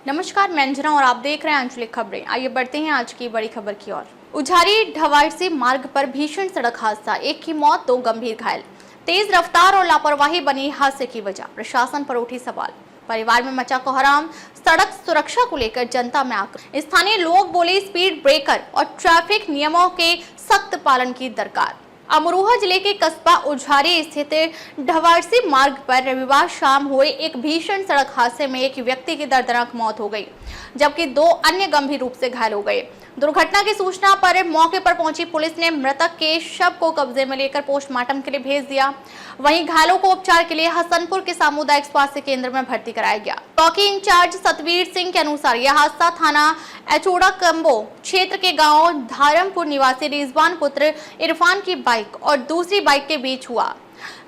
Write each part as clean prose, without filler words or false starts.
नमस्कार, मैं अंजना और आप देख रहे हैं आंचलिक खबरें। आइए बढ़ते हैं आज की बड़ी खबर की ओर। उझारी ढवारसी मार्ग पर भीषण सड़क हादसा, एक की मौत, 2 गंभीर घायल। तेज रफ्तार और लापरवाही बनी हादसे की वजह, प्रशासन पर उठी सवाल। परिवार में मचा कोहराम, सड़क सुरक्षा को लेकर जनता में आक्रोश। स्थानीय लोग बोले स्पीड ब्रेकर और ट्रैफिक नियमों के सख्त पालन की दरकार। अमरोहा जिले के कस्बा उझारी स्थित ढवारसी मार्ग पर रविवार शाम हुए एक भीषण सड़क हादसे में एक व्यक्ति की दर्दनाक मौत हो गई, जबकि 2 अन्य गंभीर रूप से घायल हो गए। दुर्घटना की सूचना पर मौके पर पहुंची पुलिस ने मृतक के शव को कब्जे में लेकर पोस्टमार्टम के लिए भेज दिया। वहीं घायलों को उपचार के लिए हसनपुर के सामुदायिक स्वास्थ्य केंद्र में भर्ती कराया गया। चौकी इंचार्ज सतवीर सिंह के अनुसार यह हादसा थाना एचोड़ा कंबो क्षेत्र के गांव धारमपुर निवासी रिजवान पुत्र इरफान की बाइक और दूसरी बाइक के बीच हुआ।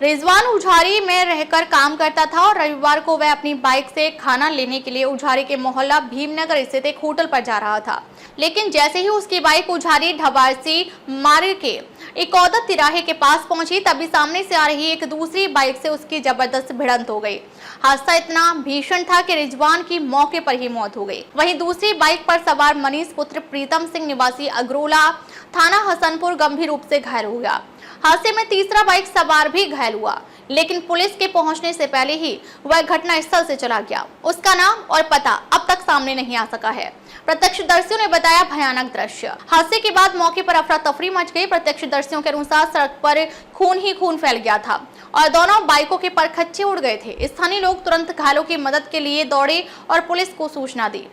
रिजवान उझारी में रहकर काम करता था और रविवार को वह अपनी बाइक से खाना लेने के लिए उझारी के मोहल्ला भीमनगर स्थित एक होटल पर जा रहा था, लेकिन जैसे ही उसकी बाइक उझारी ढवारसी मार्ग के इकौदत तिराहे के पास पहुंची, तभी सामने से आ रही एक दूसरी बाइक से उसकी जबरदस्त भिड़ंत हो गई। हादसा इतना भीषण था कि रिजवान की मौके पर ही मौत हो गई। वहीं दूसरी बाइक पर सवार मनीष पुत्र प्रीतम सिंह निवासी अगरोला थाना हसनपुर गंभीर रूप से घायल हो गया। हादसे में तीसरा बाइक सवार भी घायल हुआ, लेकिन पुलिस के पहुंचने से पहले ही वह घटनास्थल से चला गया। उसका नाम और पता अब तक सामने नहीं आ सका है। प्रत्यक्षदर्शियों ने बताया भयानक दृश्य। हादसे के बाद मौके पर अफरा तफरी मच गई। प्रत्यक्षदर्शियों के अनुसार सड़क पर खून ही खून फैल गया था और दोनों बाइकों के परखच्चे उड़ गए थे। स्थानीय लोग तुरंत घायलों की मदद के लिए दौड़े और पुलिस को सूचना दी।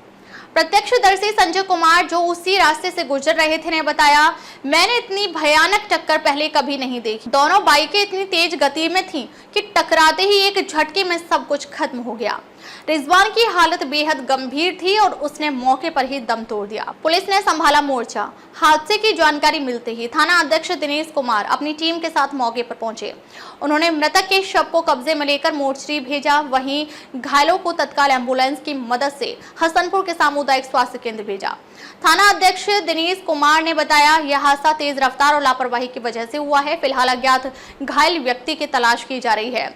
प्रत्यक्षदर्शी संजय कुमार, जो उसी रास्ते से गुजर रहे थे, ने बताया, मैंने इतनी भयानक टक्कर पहले कभी नहीं देखी। दोनों बाइकें इतनी तेज गति में थीं कि टकराते ही एक झटके में सब कुछ खत्म हो गया। रिजवान की हालत बेहद गंभीर थी और उसने मौके पर ही दम तोड़ दिया। पुलिस ने संभाला मोर्चा। हादसे की जानकारी मिलते ही थाना अध्यक्ष दिनेश कुमार अपनी टीम के साथ मौके पर पहुंचे। उन्होंने मृतक के शव को कब्जे में लेकर मोर्चरी भेजा। वहीं घायलों को तत्काल एम्बुलेंस की मदद से हसनपुर के सामुदायिक स्वास्थ्य केंद्र भेजा। थाना अध्यक्ष दिनेश कुमार ने बताया, यह हादसा तेज रफ्तार और लापरवाही की वजह से हुआ है। फिलहाल अज्ञात घायल व्यक्ति की तलाश की जा रही है।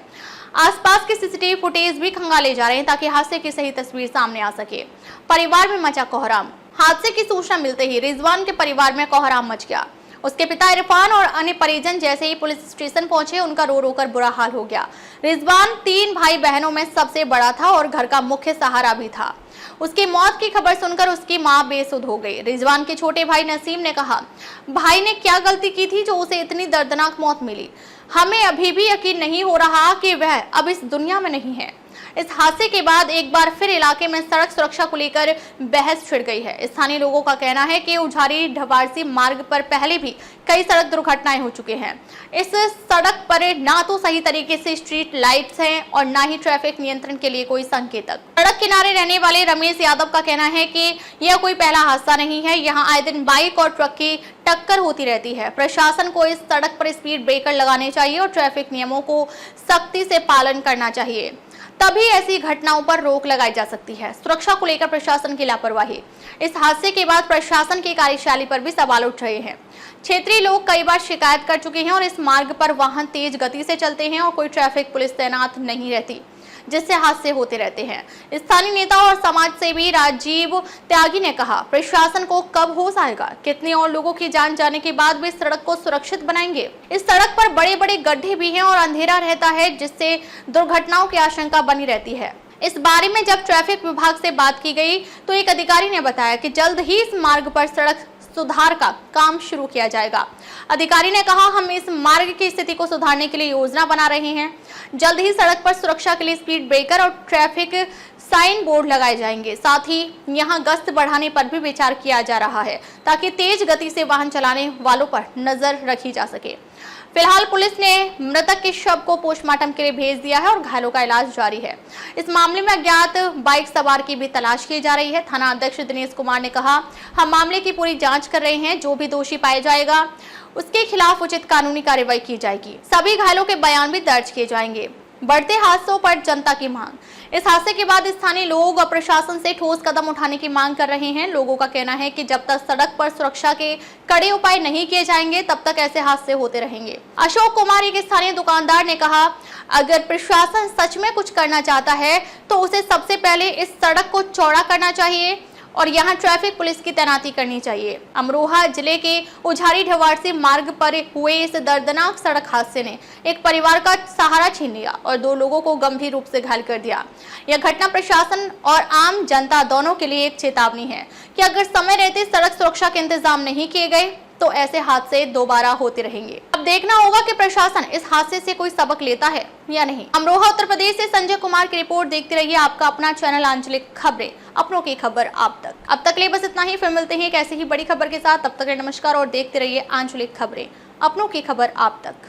आसपास के सीसीटीवी फुटेज भी खंगाले जा रहे हैं ताकि हादसे की सही तस्वीर सामने आ सके। परिवार में मचा कोहराम। हादसे की सूचना मिलते ही रिजवान के परिवार में कोहराम मच गया। उसके पिता इरफान और अन्य परिजन जैसे ही पुलिस स्टेशन पहुंचे, उनका रो रो कर बुरा हाल हो गया। रिजवान 3 भाई बहनों में सबसे बड़ा था और घर का मुख्य सहारा भी था। उसकी मौत की खबर सुनकर उसकी मां बेसुध हो गई। रिजवान के छोटे भाई नसीम ने कहा, भाई ने क्या गलती की थी जो उसे इतनी दर्दनाक मौत मिली। हमें अभी भी यकीन नहीं हो रहा कि वह अब इस दुनिया में नहीं है। इस हादसे के बाद एक बार फिर इलाके में सड़क सुरक्षा को लेकर बहस छिड़ गई है। स्थानीय लोगों का कहना है कि उझारी ढवारसी मार्ग पर पहले भी कई सड़क दुर्घटनाएं हो चुके हैं। इस सड़क पर ना तो सही तरीके से स्ट्रीट लाइट्स हैं और ना ही ट्रैफिक नियंत्रण के लिए कोई संकेतक। सड़क किनारे रहने वाले रमेश यादव का कहना है कि यह कोई पहला हादसा नहीं है। यहाँ आए दिन बाइक और ट्रक की टक्कर होती रहती है। प्रशासन को इस सड़क पर स्पीड ब्रेकर लगाने चाहिए और ट्रैफिक नियमों को सख्ती से पालन करना चाहिए, तभी ऐसी घटनाओं पर रोक लगाई जा सकती है। सुरक्षा को लेकर प्रशासन की लापरवाही। इस हादसे के बाद प्रशासन की कार्यशैली पर भी सवाल उठ रहे हैं। क्षेत्रीय लोग कई बार शिकायत कर चुके हैं और इस मार्ग पर वाहन तेज गति से चलते हैं और कोई ट्रैफिक पुलिस तैनात नहीं रहती, जिससे हादसे होते रहते हैं। स्थानीय नेता और समाज सेवी राजीव त्यागी ने कहा, प्रशासन को कब होश आएगा? कितने और लोगों की जान जाने के बाद भी सड़क को सुरक्षित बनाएंगे? इस सड़क पर बड़े बड़े गड्ढे भी हैं और अंधेरा रहता है, जिससे दुर्घटनाओं की आशंका बनी रहती है। इस बारे में जब ट्रैफिक विभाग से बात की गई तो एक अधिकारी ने बताया कि जल्द ही इस मार्ग पर सड़क सुधार का काम शुरू किया जाएगा। अधिकारी ने कहा, हम इस मार्ग की स्थिति को सुधारने के लिए योजना बना रहे हैं। जल्द ही सड़क पर सुरक्षा के लिए स्पीड ब्रेकर और ट्रैफिक साइन बोर्ड लगाए जाएंगे। साथ ही यहां गश्त बढ़ाने पर भी विचार किया जा रहा है ताकि तेज गति से वाहन चलाने वालों पर नजर रखी जा सके। फिलहाल पुलिस ने मृतक के शव को पोस्टमार्टम के लिए भेज दिया है और घायलों का इलाज जारी है। इस मामले में अज्ञात बाइक सवार की भी तलाश की जा रही है। थाना अध्यक्ष दिनेश कुमार ने कहा, हम मामले की पूरी जांच कर रहे हैं। जो भी दोषी पाया जाएगा उसके खिलाफ उचित कानूनी कार्रवाई की जाएगी। सभी घायलों के बयान भी दर्ज किए जाएंगे। बढ़ते हादसों पर जनता की मांग। इस हादसे के बाद स्थानीय लोग प्रशासन से ठोस कदम उठाने की मांग कर रहे हैं। लोगों का कहना है कि जब तक सड़क पर सुरक्षा के कड़े उपाय नहीं किए जाएंगे तब तक ऐसे हादसे होते रहेंगे। अशोक कुमार, एक स्थानीय दुकानदार, ने कहा, अगर प्रशासन सच में कुछ करना चाहता है तो उसे सबसे पहले इस सड़क को चौड़ा करना चाहिए और यहाँ ट्रैफिक पुलिस की तैनाती करनी चाहिए। अमरोहा जिले के उझारी ढवारसी मार्ग पर हुए इस दर्दनाक सड़क हादसे ने एक परिवार का सहारा छीन लिया और 2 लोगों को गंभीर रूप से घायल कर दिया। यह घटना प्रशासन और आम जनता दोनों के लिए एक चेतावनी है कि अगर समय रहते सड़क सुरक्षा के इंतजाम नहीं किए गए तो ऐसे हादसे दोबारा होते रहेंगे। अब देखना होगा कि प्रशासन इस हादसे से कोई सबक लेता है या नहीं। अमरोहा उत्तर प्रदेश से संजय कुमार की रिपोर्ट। देखते रहिए आपका अपना चैनल आंचलिक खबरें, अपनों की खबर आप तक। अब तक लिए बस इतना ही, फिर मिलते हैं एक ऐसी ही बड़ी खबर के साथ। तब तक नमस्कार और देखते रहिए आंचलिक खबरें, अपनों की खबर आप तक।